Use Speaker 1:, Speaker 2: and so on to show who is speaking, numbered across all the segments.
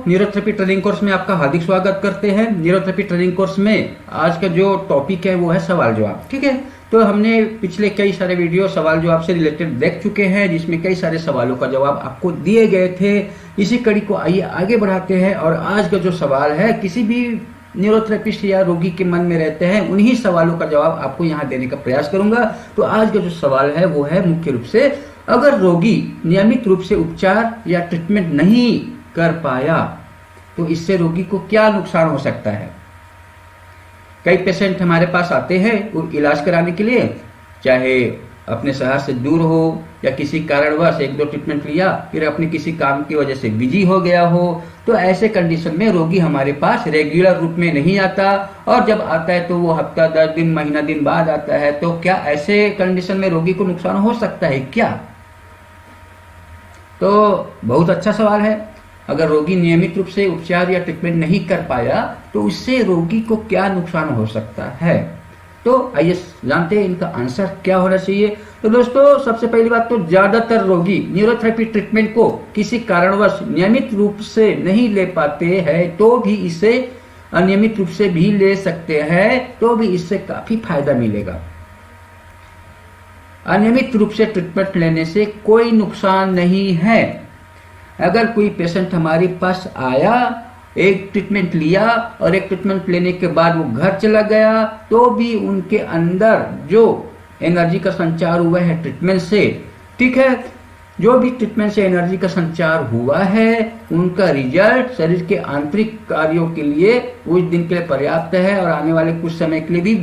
Speaker 1: Neurotherapy training course में आपका हार्दिक स्वागत करते हैं। न्यूरोथेरेपी ट्रेनिंग कोर्स में आज का जो टॉपिक है वो है सवाल जवाब। ठीक है, तो हमने पिछले कई सारे वीडियो सवाल जवाब से रिलेटेड देख चुके हैं, जिसमें कई सारे सवालों का जवाब आपको दिए गए थे। इसी कड़ी को आइए आगे बढ़ाते हैं और आज का जो सवाल है किसी भी न्यूरोथेरेपिस्ट या रोगी के मन में रहते हैं, उन्हीं सवालों का जवाब आपको यहाँ देने का प्रयास करूंगा। तो आज का जो सवाल है वो है मुख्य रूप से, अगर रोगी नियमित रूप से उपचार या ट्रीटमेंट नहीं कर पाया तो इससे रोगी को क्या नुकसान हो सकता है। कई पेशेंट हमारे पास आते हैं वो इलाज कराने के लिए, चाहे अपने शहर से दूर हो या किसी कारणवश एक दो ट्रीटमेंट लिया फिर अपने किसी काम की वजह से बिजी हो गया हो, तो ऐसे कंडीशन में रोगी हमारे पास रेगुलर रूप में नहीं आता और जब आता है तो वो हफ्ता 10 दिन महीना दिन बाद आता है। तो क्या ऐसे कंडीशन में रोगी को नुकसान हो सकता है क्या? तो बहुत अच्छा सवाल है। अगर रोगी नियमित रूप से उपचार या ट्रीटमेंट नहीं कर पाया तो उससे रोगी को क्या नुकसान हो सकता है। तो आइए जानते हैं इनका आंसर क्या होना चाहिए। तो दोस्तों, सबसे पहली बात तो ज्यादातर रोगी न्यूरोथेरेपी ट्रीटमेंट को किसी कारणवश नियमित रूप से नहीं ले पाते हैं, तो भी इसे अनियमित रूप से भी ले सकते हैं, तो भी इससे काफी फायदा मिलेगा। अनियमित रूप से ट्रीटमेंट लेने से कोई नुकसान नहीं है। अगर कोई पेशेंट हमारे पास आया, एक ट्रीटमेंट लिया और एक ट्रीटमेंट लेने के बाद वो घर चला गया, तो भी उनके अंदर जो एनर्जी का संचार हुआ है ट्रीटमेंट से, ठीक है, जो भी ट्रीटमेंट से एनर्जी का संचार हुआ है उनका रिजल्ट शरीर के आंतरिक कार्यों के लिए कुछ दिन के लिए पर्याप्त है और आने वाले कुछ समय के लिए भी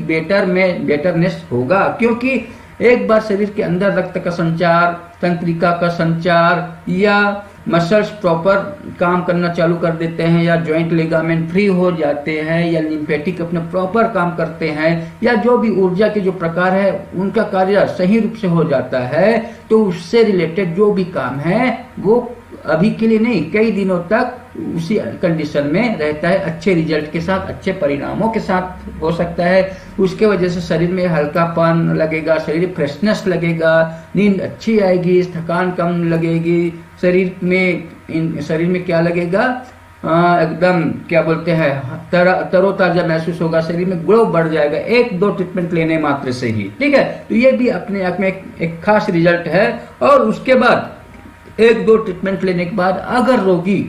Speaker 1: बेटरनेस होगा। क्योंकि एक बार शरीर के अंदर रक्त का संचार, तंत्रिका का संचार या मसल्स प्रॉपर काम करना चालू कर देते हैं या जॉइंट लिगामेंट फ्री हो जाते हैं या लिम्फेटिक अपने प्रॉपर काम करते हैं या जो भी ऊर्जा के जो प्रकार है उनका कार्य सही रूप से हो जाता है, तो उससे रिलेटेड जो भी काम है वो अभी के लिए नहीं कई दिनों तक उसी कंडीशन में रहता है, अच्छे रिजल्ट के साथ, अच्छे परिणामों के साथ हो सकता है। उसके वजह से शरीर में हल्कापन लगेगा, शरीर फ्रेशनेस लगेगा, नींद अच्छी आएगी, थकान कम लगेगी, शरीर में क्या लगेगा, एकदम क्या बोलते हैं तरोताजा महसूस होगा, शरीर में ग्लो बढ़ जाएगा एक दो ट्रीटमेंट लेने मात्र से ही। ठीक है, तो ये भी अपने आप में एक खास रिजल्ट है। और उसके बाद एक दो ट्रीटमेंट लेने के बाद अगर रोगी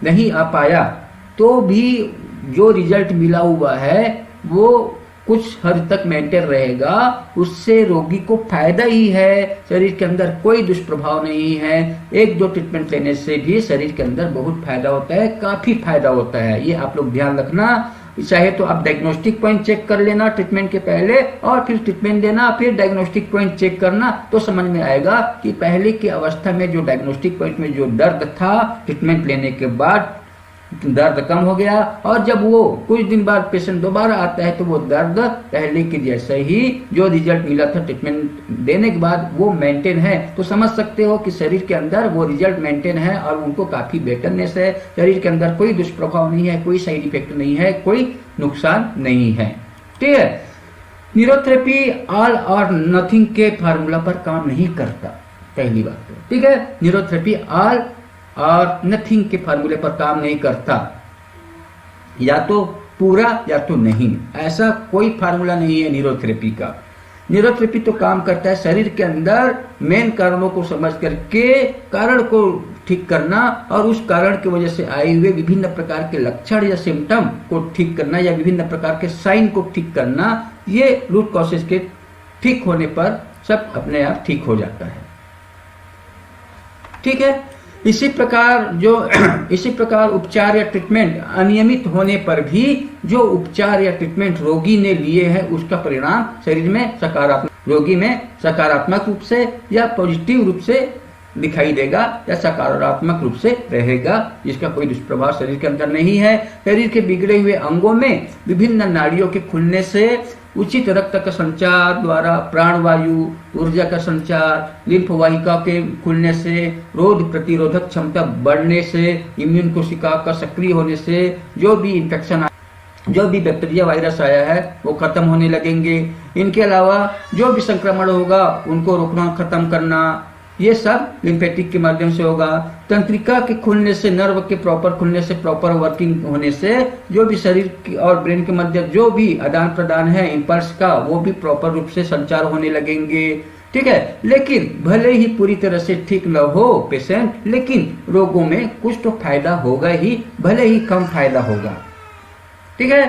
Speaker 1: नहीं आ पाया तो भी जो रिजल्ट मिला हुआ है वो कुछ हद तक मेंटेन रहेगा, उससे रोगी को फायदा ही है, शरीर के अंदर कोई दुष्प्रभाव नहीं है। एक दो ट्रीटमेंट लेने से भी शरीर के अंदर बहुत फायदा होता है, काफी फायदा होता है, ये आप लोग ध्यान रखना। चाहे तो आप डायग्नोस्टिक पॉइंट चेक कर लेना ट्रीटमेंट के पहले और फिर ट्रीटमेंट देना, फिर डायग्नोस्टिक पॉइंट चेक करना, तो समझ में आएगा कि पहले की अवस्था में जो डायग्नोस्टिक पॉइंट में जो दर्द था ट्रीटमेंट लेने के बाद दर्द कम हो गया और जब वो कुछ दिन बाद पेशेंट दोबारा आता है तो वो दर्द पहले के जैसे ही जो रिजल्ट मिला था ट्रीटमेंट देने के बाद वो मेंटेन है। तो समझ सकते हो कि शरीर के अंदर वो रिजल्ट मेंटेन है और उनको काफी बेटरनेस है, शरीर के अंदर कोई दुष्प्रभाव नहीं है, कोई साइड इफेक्ट नहीं है, कोई नुकसान नहीं है। ठीक है, न्यूरोथेरेपी ऑल और नथिंग के फार्मूला पर काम नहीं करता, पहली बात। ठीक है, न्यूरोथेरेपी ऑल और नथिंग के फार्मूले पर काम नहीं करता, या तो पूरा या तो नहीं, ऐसा कोई फार्मूला नहीं है न्यूरोथेरेपी का। न्यूरोथेरेपी तो काम करता है शरीर के अंदर मेन कारणों को समझ करके कारण को ठीक करना और उस कारण की वजह से आए हुए विभिन्न प्रकार के लक्षण या सिम्टम को ठीक करना या विभिन्न प्रकार के साइन को ठीक करना। ये रूट कॉजेस के ठीक होने पर सब अपने आप ठीक हो जाता है। ठीक है, इसी प्रकार उपचार या ट्रीटमेंट अनियमित होने पर भी जो उपचार या ट्रीटमेंट रोगी ने लिए हैं उसका परिणाम शरीर में रोगी में सकारात्मक रूप से या पॉजिटिव रूप से दिखाई देगा या सकारात्मक रूप से रहेगा, जिसका कोई दुष्प्रभाव शरीर के अंदर नहीं है। शरीर के बिगड़े हुए अंगों में विभिन्न नाड़ियों के खुलने से, उचित रक्त का संचार द्वारा प्राणवायु, ऊर्जा का संचार, लिम्फ वाहिका के खुलने से, रोग प्रतिरोधक क्षमता बढ़ने से, इम्यून कोशिका का सक्रिय होने से जो भी इंफेक्शन, जो भी बैक्टीरिया वायरस आया है वो खत्म होने लगेंगे। इनके अलावा जो भी संक्रमण होगा उनको रोकना, खत्म करना, ये सब लिम्फेटिक के माध्यम से होगा। तंत्रिका के खुलने से, नर्व के प्रॉपर खुलने से, प्रॉपर वर्किंग होने से जो भी शरीर और ब्रेन के मध्य जो भी आदान प्रदान है इम्पल्स का, वो भी प्रॉपर रूप से संचार होने लगेंगे। ठीक है, लेकिन भले ही पूरी तरह से ठीक न हो पेशेंट, लेकिन रोगों में कुछ तो फायदा होगा ही, भले ही कम फायदा होगा। ठीक है,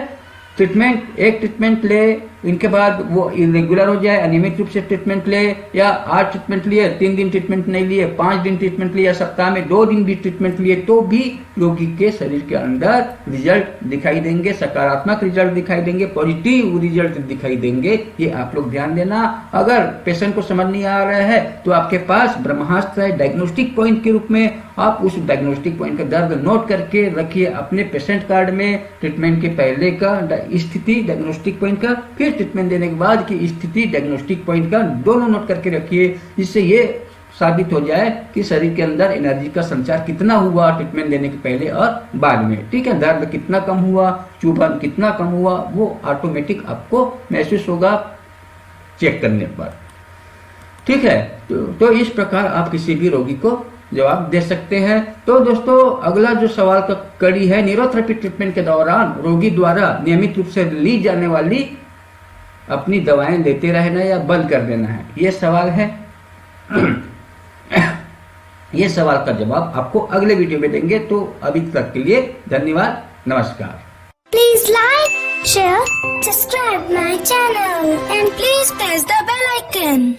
Speaker 1: ट्रीटमेंट, एक ट्रीटमेंट ले, इनके बाद वो इरेगुलर हो जाए, अनियमित रूप से ट्रीटमेंट ले, या 8 ट्रीटमेंट लिए, 3 दिन ट्रीटमेंट नहीं लिए, 5 दिन ट्रीटमेंट लिए, सप्ताह में 2 दिन भी ट्रीटमेंट लिए, तो भी रोगी के शरीर के अंदर रिजल्ट दिखाई देंगे, सकारात्मक रिजल्ट दिखाई देंगे, पॉजिटिव रिजल्ट दिखाई देंगे। ये आप लोग ध्यान देना। अगर पेशेंट को समझ नहीं आ रहा है तो आपके पास ब्रह्मास्त्र है डायग्नोस्टिक पॉइंट के रूप में, आप उस डायग्नोस्टिक पॉइंट का दर्द नोट करके रखिए अपने पेशेंट कार्ड में। ट्रीटमेंट के पहले का स्थिति डायग्नोस्टिक पॉइंट का, फिर ट्रीटमेंट देने के बाद की स्थिति डायग्नोस्टिक पॉइंट का, दोनों नोट करके रखिए, जिससे ये साबित हो जाए कि शरीर के अंदर एनर्जी का संचार कितना हुआ ट्रीटमेंट देने के पहले और बाद में। ठीक है, दर्द कितना कम हुआ, चुभन कितना कम हुआ, वो ऑटोमेटिक आपको महसूस होगा चेक करने पर। ठीक है, तो इस प्रकार आप किसी भी रोगी को जवाब दे सकते हैं। तो दोस्तों, अगला जो सवाल का कड़ी है, न्यूरोथेरेपी ट्रीटमेंट के दौरान रोगी द्वारा नियमित रूप से ली जाने वाली अपनी दवाएं लेते रहना या बंद कर देना है, ये सवाल है। ये सवाल का जवाब आपको अगले वीडियो में देंगे। तो अभी तक के लिए धन्यवाद, नमस्कार।
Speaker 2: Please like, share, subscribe my channel and please press the bell icon.